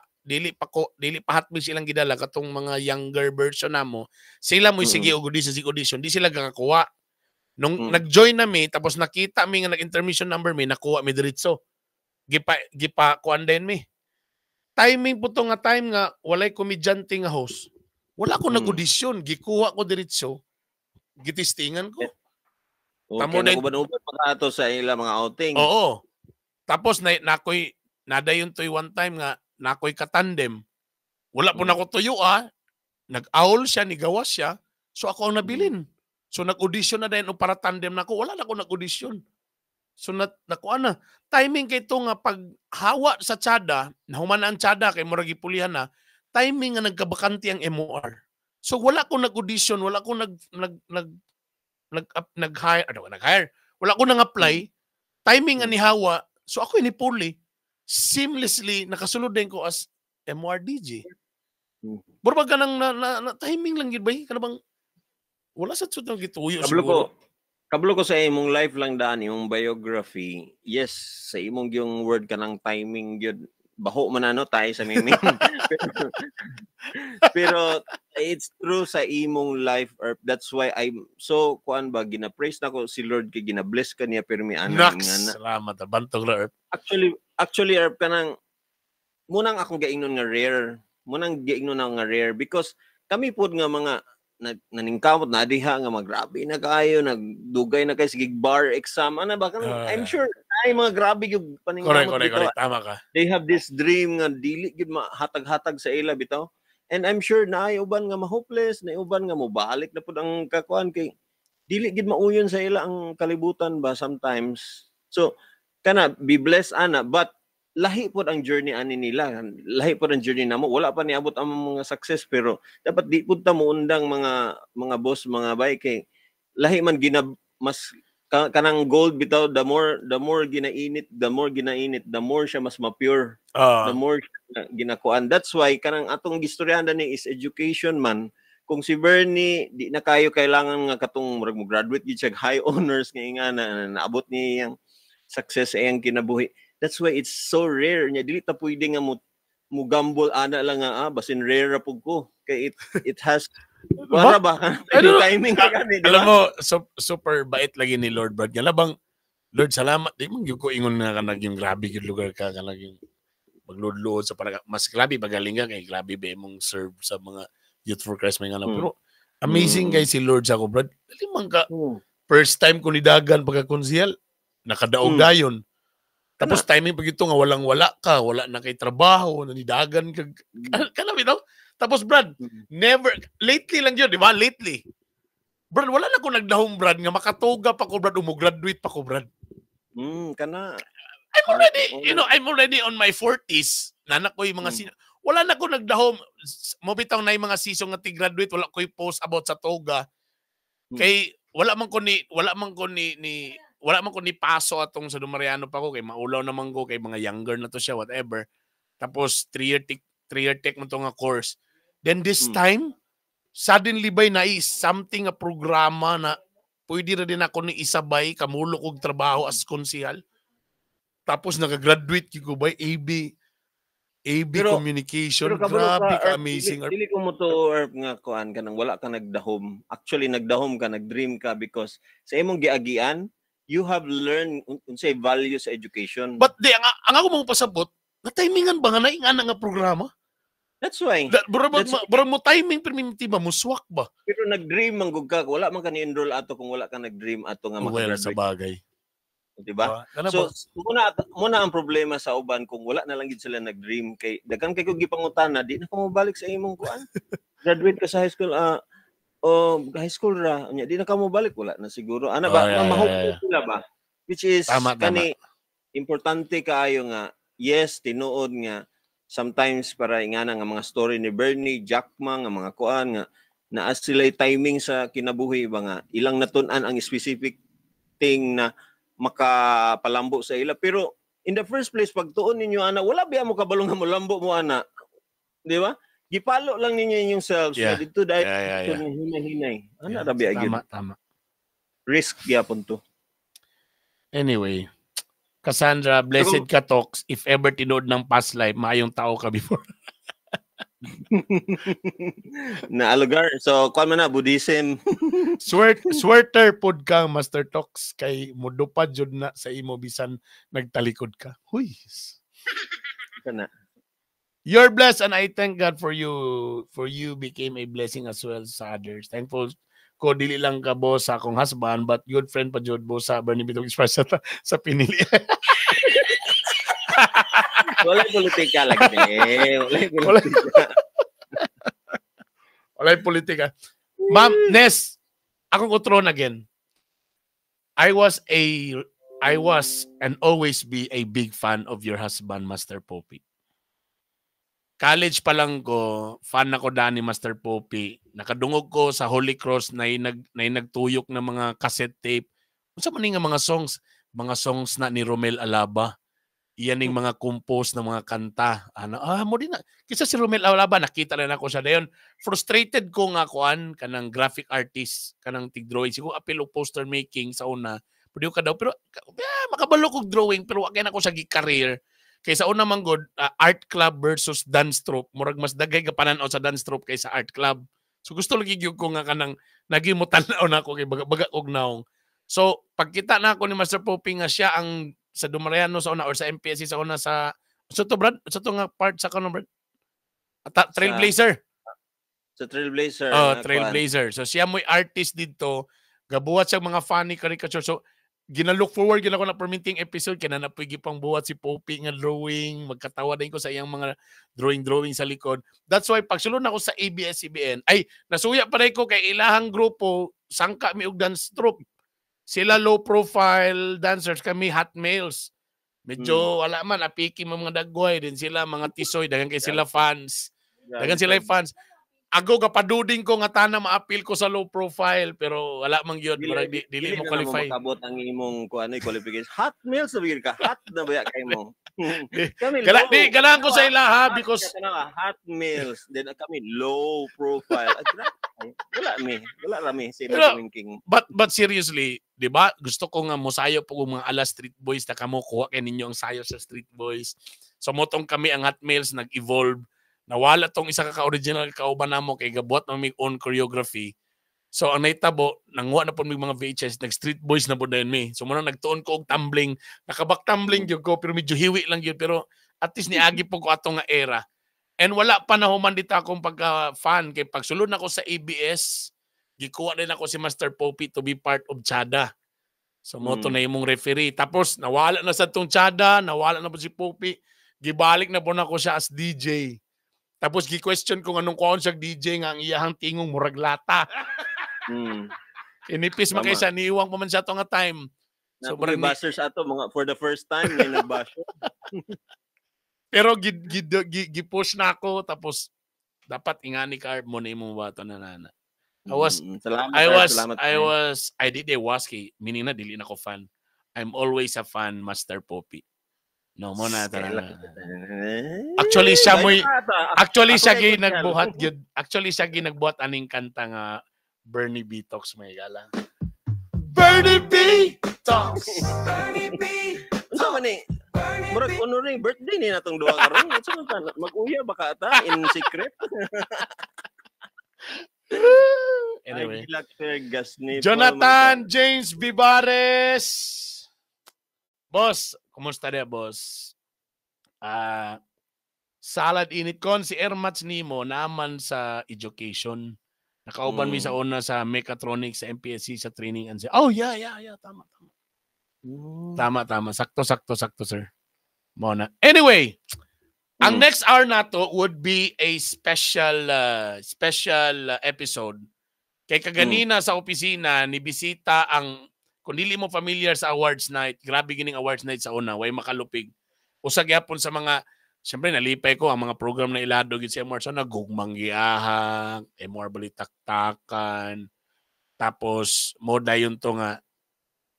hatmi silang gidala katong mga younger version namo sila mo sige og audition di sila gakakuha nung nag-join na mi tapos nakita mi nga nag-intermission number mi nakuha mi diretso gipa kuan din mi timing po to nga time nga walay komedyante nga host wala ko nag-audition gikuha ko diretso gitistingan ko tamo na uban-uban pa ato sa ila mga outing oo tapos nakoy nadayon toy one time nga nakoy katandem. Wala po na ko tuyo nag-aul siya, nigawas siya. So ako ang nabilin. So nag-audition na din para tandem na ako. Wala na ako nag-audition. So nakuha na. Timing kay ito nga paghawa sa Tiada, nahuman na ang Tiada kay murag ipulihan na, timing nga nagkabakanti ang MOR. So wala ko nag-audition, wala ko nag-hire. Wala ko nang-apply. Timing nga ni hawa. So ako inipuli. Seamlessly nakasulod din ko as MRDJ. Pero pag kanang na timing lang gid ba? Kana bang wala sa tsud nang gituyo siguro. Kablo ko sa imong life lang daan, yung biography. Yes, sa imong yung word ka ng timing yun. Baho man ano tayo sa miming. pero it's true sa imong life, Earth. That's why I'm so kuan ba gina-praise na ko si Lord kay gina-bless ka niya pero may anak Nax, nga. salamat. Bantog la, Earth. Actually Earth kanang munang akong gaingnon nga rare. Munang gaingnon nga rare because kami pod nga mga naningkamot na diha nga magrabe na kayo nagdugay na kay sige bar exam ana ba I'm sure ay mga grabe yung paningkamot correct, tama ka. they have this dream nga dili gid mahatag-hatag sa ila bitaw and I'm sure na ay uban nga ma-hopeless na uban nga mobalik na pud ang kakuan kay dili gid mauyon sa ila ang kalibutan ba sometimes so kana be blessed ana but lahi po ang journey ani nila. Lahi po ang journey namo. Wala pa niabot ang mga success pero dapat di pud ta mo undang mga boss, mga bay kay lahi man mas kanang gold bitaw the more ginainit, the more siya mas ma-pure. The more ginakuan. That's why kanang atong gistoryahan ni is education man. Kung si Bernie di na kayo kailangan nga katong mo graduate gid siya high honors nga na naabot niya yang success ay ang kinabuhi. That's why it's so rare nya dili ta pwede nga mo gamble ana lang nga basin rare ra pug ko kay it has para ba timing ka ni alam mo super bait lagi ni Lord Brad nga labang Lord salamat di man gyud ko ingon nga kanang yung grabe gyud lugar ka kanang yung magludlod sa para mas grabe magaling ka kay grabe ba imong serve sa mga Youth for Christ may nga pero amazing guy si Lord sa ko Brad dili man ka first time ko nidagan pagka-konsehal nakadaog dayon. Tapos timing pag ito nga walang-wala ka, wala na kay trabaho, nanidagan ka. Kana bitaw. Tapos Brad, never lately lang 'yun, di ba? Lately. Brad, wala na ko nagdahom Brad nga makatuga pa ko Brad, graduate pa ko Brad. Kana I'm already on my 40s. Nanak ko yung mga wala na ko nagdahom. Mo bitaw na yung mga season nga ti-graduate, wala ko post about sa toga. Kay wala man ko ni paso atong sa Dumariano pa ko kay maulaw naman ko kay mga younger na to siya whatever. Tapos 3-year tech mo to nga course. Then this time suddenly by na is something a programa na pwede ra din ako ni isabay kamulo kog trabaho as konsehal. Tapos naka-graduate ko by AB Communication. Grabe ka amazing. Dili ko mo to nga kuan kanang wala ka nagdahom. Actually nagdahom ka, nagdream ka because sa imong giagian you have learned unsay value sa education. But di ang ako mo pasabot, na timingan ba nga na ingana nga programa? That's why. Bro mo timing perminti ba muswak ba? Pero nag-dream man gud ka, wala man ka ni-enroll ato kung wala ka nag-dream ato nga maka-graduate. Sa bagay. Diba? So muna ang problema sa uban kung wala na lang gid sila nag-dream kay daghan kay ko gipangutana, di na ko mobalik sa imong kuan. Graduate ka sa high school high school ra nya di na ka mo balik wala na siguro ana ba mahupot sila ba which is kani importante kaayo nga yes tinuod nga sometimes para ingana nga mga story ni Bernie Jackma nga mga kuan nga naa sila timing sa kinabuhi ba nga ilang natun-an ang specific thing na makapalambo sa ila pero in the first place pag tuon ninyo ana wala biya mo kabalo nga mo lambo mo ana di ba? Gipalo lang ninyo inyong selves. Yeah. Dito dahil hinay-hinay. Ano rabi agad? Tama. Risk yapon to. Anyway, Cassandra, blessed ka talks. If ever tinood ng past life, maayong tao ka before. Na alugar. So, kuan man na, Buddhism. Sweater pod ka, Master Talks. Kay mudupad jud na sa imo bisan nagtalikod ka. Huy. Kana. You're blessed and I thank God for you. For you became a blessing as well sa others. Thankful ko dili lang ka boss sa akong husband but good friend pa jud boss sa Bernie Bitong Express sa pinili. Wala politika lagi. Wala politika. Ma'am Ness, akong utron again. I was and always be a big fan of your husband, Master Poppy. College pa lang ko, fan ako ni Master Poppy. Nakadungog ko sa Holy Cross na nagtuyok ng mga cassette tape. Unsa man nga mga songs na ni Romel Alaba. Iyan yung mga compose ng mga kanta. Ano, mo din na. Kisa si Romel Aulaba, nakita na ako siya dayon. Frustrated ko nga kuan kanang graphic artist, kanang tig-drawing. Siguro apil o poster making sa una. Pwede ka daw. Pero makabalo kong drawing, pero wag na ko siya gi-career. Kaysa una man god, art club versus dance troupe. Murag mas dagay ka pananaw sa dance troupe kaysa art club. So gusto lagi gyud ko nga kanang nagimutan-aw na ako kay baga og naong. So pagkita na ako ni Master Poppy nga siya ang sa Dumariano sa una or sa MPSC sa una sa to Brad, sa to nga part sa kanon Brad. Trailblazer. Sa Trailblazer. Trailblazer. So siya mo'y artist dito, gabuhat sa mga funny caricature. So ginalook forward gina ko na permitting episode kaya na pwede pang buhat si Poppy nga drawing, magkatawa din ko sa iyang mga drawing sa likod. That's why pag sulod na ako sa ABS-CBN, ay nasuya pa rin ko kay ilahang grupo, sangka mi og dance troupe. Sila low profile dancers, kami hot males. Medyo wala man apiki mga dagway din sila mga tisoy, dagan kay sila fans. Dagan sila fans. Ako kapaduding ko nga tana maapil ko sa low profile pero wala man gyud marag dili mo qualify. Makabot ang imong qualification. Hot males sabi ka, hot na ba kay mo? Kami ganahan ko sa ila ha because hot males then kami low profile. Wala rami sila king. But seriously, 'di ba? Gusto ko nga mosayo po mga ala street boys na kamo kuha kay ninyo ang sayo sa street boys. So motong kami ang hot males nag-evolve. Nawala tong isa ka original kauban namo kay gabuhat na may own choreography. So ang naitabo, nangwa na po may mga VHS, nag-street boys na po dayon mi. So muna nagtuon ko og tumbling, nakabak tumbling gyud ko pero medyo hiwi lang gyud pero at least niagi po ko atong nga era. And wala pa na human dita akong pagka-fan kay pagsulod na ko sa ABS, gikuha din ako si Master Poppy to be part of Chada. So moto na imong referee. Tapos nawala na sa tong Chada, nawala na po si Poppy. Gibalik na po na ko siya as DJ. Tapos gi-question ko anong kuon siya DJ nga ang iyahang tingong murag lata. Inipis man kay sa niwang pa man siya to nga time. So mga bashers ato mga for the first time may nagbash. Pero gi-push na ako tapos dapat ingani ka mo na imong bato na nana. I did a waski meaning na dili na ko fan. I'm always a fan Master Poppy. No mo na talaga. Actually siya gi nagbuhat gyud. Actually siya gi nagbuhat aning kanta nga Bernie B Talks may gala. Bernie B Talks. Bernie B. Unsa man ni? Murag honoring birthday ni natong duha karon. Unsa man mag-uya ba ka ata in secret? Anyway. Jonathan James Vivares. Boss, kumusta dia, boss? Salad init kon si Ermats nimo naman sa education. Nakauban mi sa una sa mechatronics sa MPSC sa training and oh yeah, tama. Tama. Sakto sir. Mona. Anyway, ang next hour nato would be a special episode. Kay kaganina sa opisina ni bisita ang kung dili mo familiar sa awards night, grabe gining awards night sa una, way makalupig. Usa gyapon sa mga, siyempre nalipay ko ang mga program na ilado gid sa awards, so nagugmang giyahang, MR balitaktakan, tapos moda yun to nga,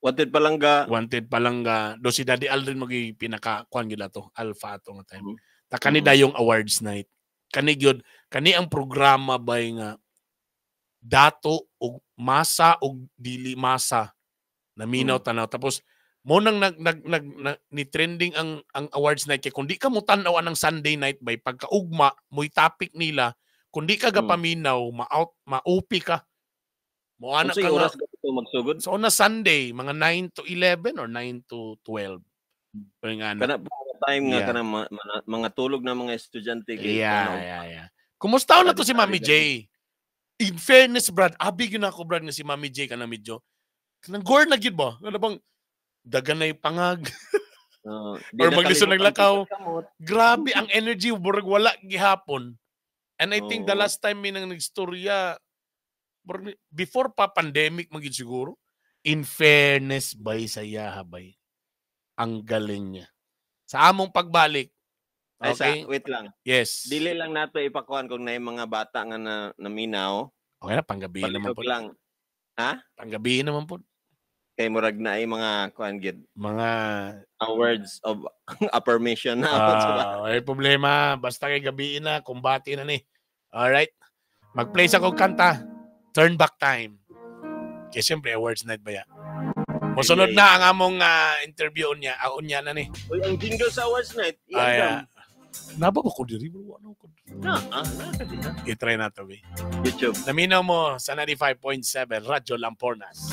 Wanted Palangga. Do si Daddy Aldrin magi pinaka-kuan gila to, alpha to nga time. Ta kanida yung awards night. Kani ang programa bay nga, dato og masa og dili masa, naminaw tanaw tapos mo nang ni trending ang awards night kay kundi ka mo tan-aw ang Sunday night by pagkaugma mo'y topic nila kundi ka gapaminaw ma-OP ka mo ana ka oras magsugod so na Sunday mga 9 to 11 or 9 to 12 kana time nga kana mga tulog na mga estudyante kay kumusta na to si Mami J? In fairness Brad abi gyud ako Brad nga si Mami J kana medyo nang gore na gid ba? Ano bang dagan na yung pangag? Or maglisod naglakaw? Grabe ang energy, burag wala gihapon. And I think the last time may nang nagstorya, before pa pandemic magid siguro, in fairness bay saya habay. Ang galing niya. Sa among pagbalik, okay? Wait lang. Yes. Dili lang nato ipakuan kung na mga bata nga naminaw. Okay na, panggabi naman po. Lang. Ha? Panggabi naman po. Kay murag na ay mga kuan gid, Mga words of affirmation na. may problema. Basta kay gabi na, kumbati na ni. Alright? Mag-play sa kong kanta. Turn Back Time. Kaya siyempre, awards night ba yan? Musunod na ang among interview niya. Niya na ni. Uy, ang jingle sa awards night. Ay, naba ba ko diri? Ano ko? Na. I-try na to, be. YouTube. Naminaw mo sa 95.7 Radyo Lampornas.